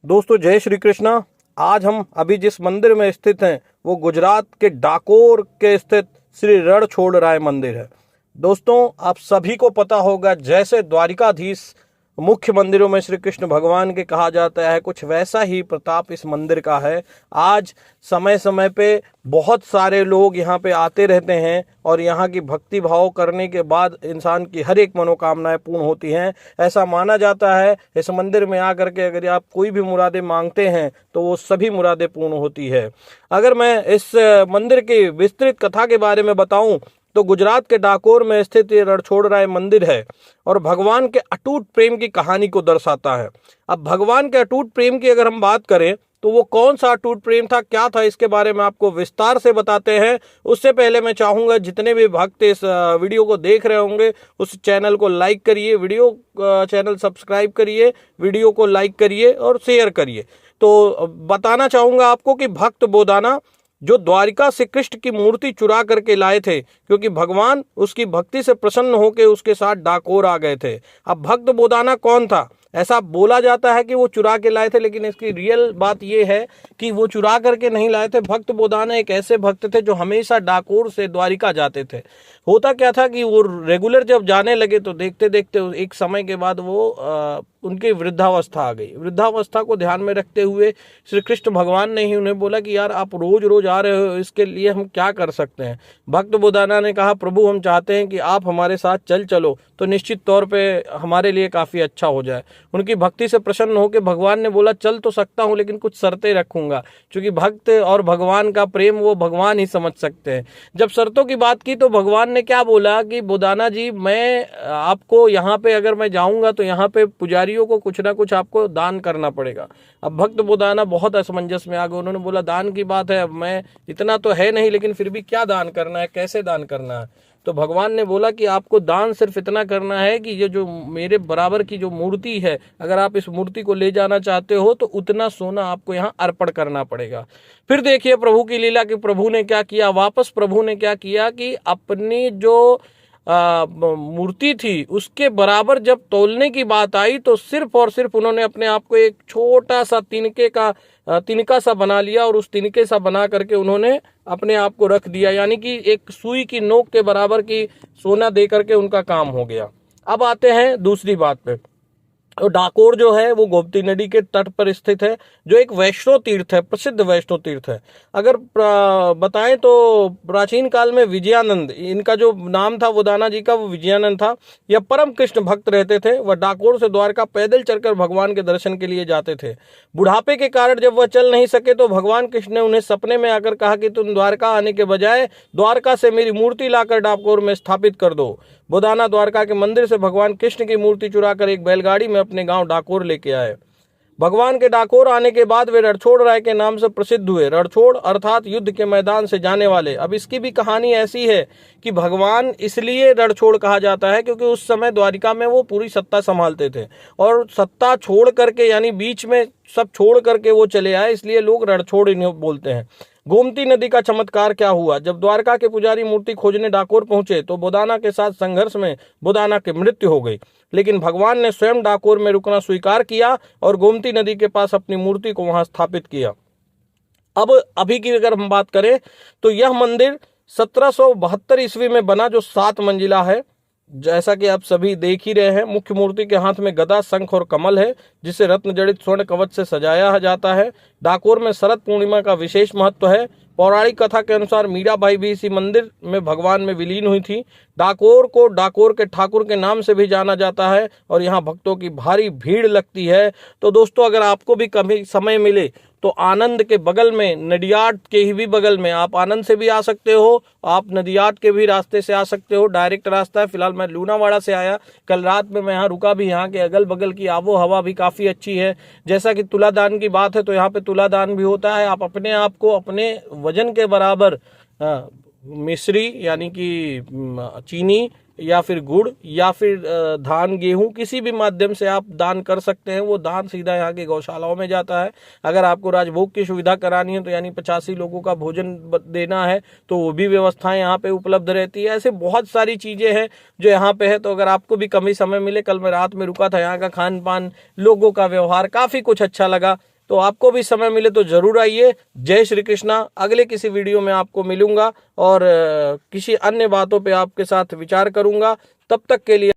दोस्तों जय श्री कृष्णा। आज हम अभी जिस मंदिर में स्थित हैं वो गुजरात के डाकोर के स्थित श्री रणछोड़राय मंदिर है। दोस्तों आप सभी को पता होगा, जैसे द्वारिकाधीश मुख्य मंदिरों में श्री कृष्ण भगवान के कहा जाता है, कुछ वैसा ही प्रताप इस मंदिर का है। आज समय समय पे बहुत सारे लोग यहाँ पे आते रहते हैं और यहाँ की भक्ति भाव करने के बाद इंसान की हर एक मनोकामनाएं पूर्ण होती हैं। ऐसा माना जाता है इस मंदिर में आकर के अगर आप कोई भी मुरादें मांगते हैं तो वो सभी मुरादें पूर्ण होती है। अगर मैं इस मंदिर की विस्तृत कथा के बारे में बताऊं तो गुजरात के डाकोर में स्थित ये रणछोड़राय मंदिर है और भगवान के अटूट प्रेम की कहानी को दर्शाता है। अब भगवान के अटूट प्रेम की अगर हम बात करें तो वो कौन सा अटूट प्रेम था, क्या था, इसके बारे में आपको विस्तार से बताते हैं। उससे पहले मैं चाहूंगा जितने भी भक्त इस वीडियो को देख रहे होंगे उस चैनल को लाइक करिए, चैनल सब्सक्राइब करिए, वीडियो को लाइक करिए और शेयर करिए। तो बताना चाहूंगा आपको कि भक्त बोदाना जो द्वारिका से कृष्ण की मूर्ति चुरा करके लाए थे, क्योंकि भगवान उसकी भक्ति से प्रसन्न होकर उसके साथ डाकोर आ गए थे। अब भक्त बोदाना कौन था? ऐसा बोला जाता है कि वो चुरा के लाए थे, लेकिन इसकी रियल बात ये है कि वो चुरा करके नहीं लाए थे। भक्त बोदाना एक ऐसे भक्त थे जो हमेशा डाकोर से द्वारिका जाते थे। होता क्या था कि वो रेगुलर जब जाने लगे तो देखते देखते एक समय के बाद वो उनकी वृद्धावस्था आ गई। वृद्धावस्था को ध्यान में रखते हुए श्री कृष्ण भगवान ने ही उन्हें बोला कि यार आप रोज रोज आ रहे हो, इसके लिए हम क्या कर सकते हैं। भक्त बोदाना ने कहा, प्रभु हम चाहते हैं कि आप हमारे साथ चलो तो निश्चित तौर पे हमारे लिए काफ़ी अच्छा हो जाए। उनकी भक्ति से प्रसन्न होकर भगवान ने बोला, चल तो सकता हूँ लेकिन कुछ शर्तें रखूंगा, क्योंकि भक्त और भगवान का प्रेम वो भगवान ही समझ सकते हैं। जब शर्तों की बात की तो भगवान ने क्या बोला कि बोदाना जी, मैं आपको यहाँ पे अगर मैं जाऊंगा तो यहाँ पे पुजारियों को कुछ ना कुछ आपको दान करना पड़ेगा। अब भक्त बोदाना बहुत असमंजस में आ गए। उन्होंने बोला, दान की बात है, अब मैं इतना तो है नहीं, लेकिन फिर भी क्या दान करना है, कैसे दान करना है। तो भगवान ने बोला कि आपको दान सिर्फ इतना करना है कि ये जो मेरे बराबर की जो मूर्ति है, अगर आप इस मूर्ति को ले जाना चाहते हो तो उतना सोना आपको यहाँ अर्पण करना पड़ेगा। फिर देखिए प्रभु की लीला कि प्रभु ने क्या किया। वापस प्रभु ने क्या किया कि अपनी जो मूर्ति थी उसके बराबर जब तौलने की बात आई तो सिर्फ और सिर्फ उन्होंने अपने आप को एक छोटा सा तिनका सा बना लिया और उस तिनके सा बना करके उन्होंने अपने आप को रख दिया, यानी कि एक सुई की नोक के बराबर की सोना दे करके उनका काम हो गया। अब आते हैं दूसरी बात पे। तो डाकोर जो है वो गोमती नदी के तट पर स्थित है, जो एक वैष्णो तीर्थ है, प्रसिद्ध वैष्णो तीर्थ है। अगर बताएं तो प्राचीन काल में विजयानंद, इनका जो नाम था बोदाना जी का, वो विजयानंद था। यह परम कृष्ण भक्त रहते थे। वह डाकोर से द्वारका पैदल चलकर भगवान के दर्शन के लिए जाते थे। बुढ़ापे के कारण जब वह चल नहीं सके तो भगवान कृष्ण ने उन्हें सपने में आकर कहा कि तुम द्वारका आने के बजाय द्वारका से मेरी मूर्ति लाकर डाकोर में स्थापित कर दो। बोदाना द्वारका के मंदिर से भगवान कृष्ण की मूर्ति चुराकर एक बैलगाड़ी में अपने गांव डाकोर लेके आए। भगवान के डाकोर आने के बाद वे रणछोड़राय के नाम से प्रसिद्ध हुए। रणछोड़ अर्थात युद्ध के मैदान से जाने वाले। अब इसकी भी कहानी ऐसी है कि भगवान इसलिए रणछोड़ कहा जाता है क्योंकि उस समय द्वारिका में वो पूरी सत्ता संभालते थे और सत्ता छोड़ करके, यानी बीच में सब छोड़ करके वो चले आए, इसलिए लोग रणछोड़ इन्हें बोलते हैं। गोमती नदी का चमत्कार क्या हुआ। जब द्वारका के पुजारी मूर्ति खोजने डाकोर पहुंचे तो बोदाना के साथ संघर्ष में बोदाना की मृत्यु हो गई, लेकिन भगवान ने स्वयं डाकोर में रुकना स्वीकार किया और गोमती नदी के पास अपनी मूर्ति को वहां स्थापित किया। अब अभी की अगर हम बात करें तो यह मंदिर 1772 ईस्वी में बना, जो 7 मंजिला है। जैसा कि आप सभी देख ही रहे हैं, मुख्य मूर्ति के हाथ में गदा, शंख और कमल है, जिसे रत्न जड़ित स्वर्ण कवच से सजाया जाता है। डाकोर में शरद पूर्णिमा का विशेष महत्व है। पौराणिक कथा के अनुसार मीराबाई भी इसी मंदिर में भगवान में विलीन हुई थी। डाकोर को डाकोर के ठाकुर के नाम से भी जाना जाता है और यहाँ भक्तों की भारी भीड़ लगती है। तो दोस्तों अगर आपको भी कभी समय मिले तो आनंद के बगल में, नडियाद के ही भी बगल में, आप आनंद से भी आ सकते हो, आप नडियाद के भी रास्ते से आ सकते हो, डायरेक्ट रास्ता है। फिलहाल मैं लूनावाड़ा से आया, कल रात में मैं यहाँ रुका भी। यहाँ के अगल बगल की आबो हवा भी काफ़ी अच्छी है। जैसा कि तुलादान की बात है तो यहाँ पे तुलादान भी होता है। आप अपने आप को अपने वजन के बराबर मिश्री यानी कि चीनी या फिर गुड़ या फिर धान, गेहूं, किसी भी माध्यम से आप दान कर सकते हैं। वो दान सीधा यहाँ की गौशालाओं में जाता है। अगर आपको राजभोग की सुविधा करानी है तो यानी 85 लोगों का भोजन देना है तो वो भी व्यवस्थाएं यहाँ पे उपलब्ध रहती है। ऐसे बहुत सारी चीज़ें हैं जो यहाँ पे है। तो अगर आपको भी कमी समय मिले, कल मैं रात में रुका था, यहाँ का खान पान, लोगों का व्यवहार, काफ़ी कुछ अच्छा लगा। तो आपको भी समय मिले तो जरूर आइए। जय श्री कृष्णा। अगले किसी वीडियो में आपको मिलूंगा और किसी अन्य बातों पे आपके साथ विचार करूंगा। तब तक के लिए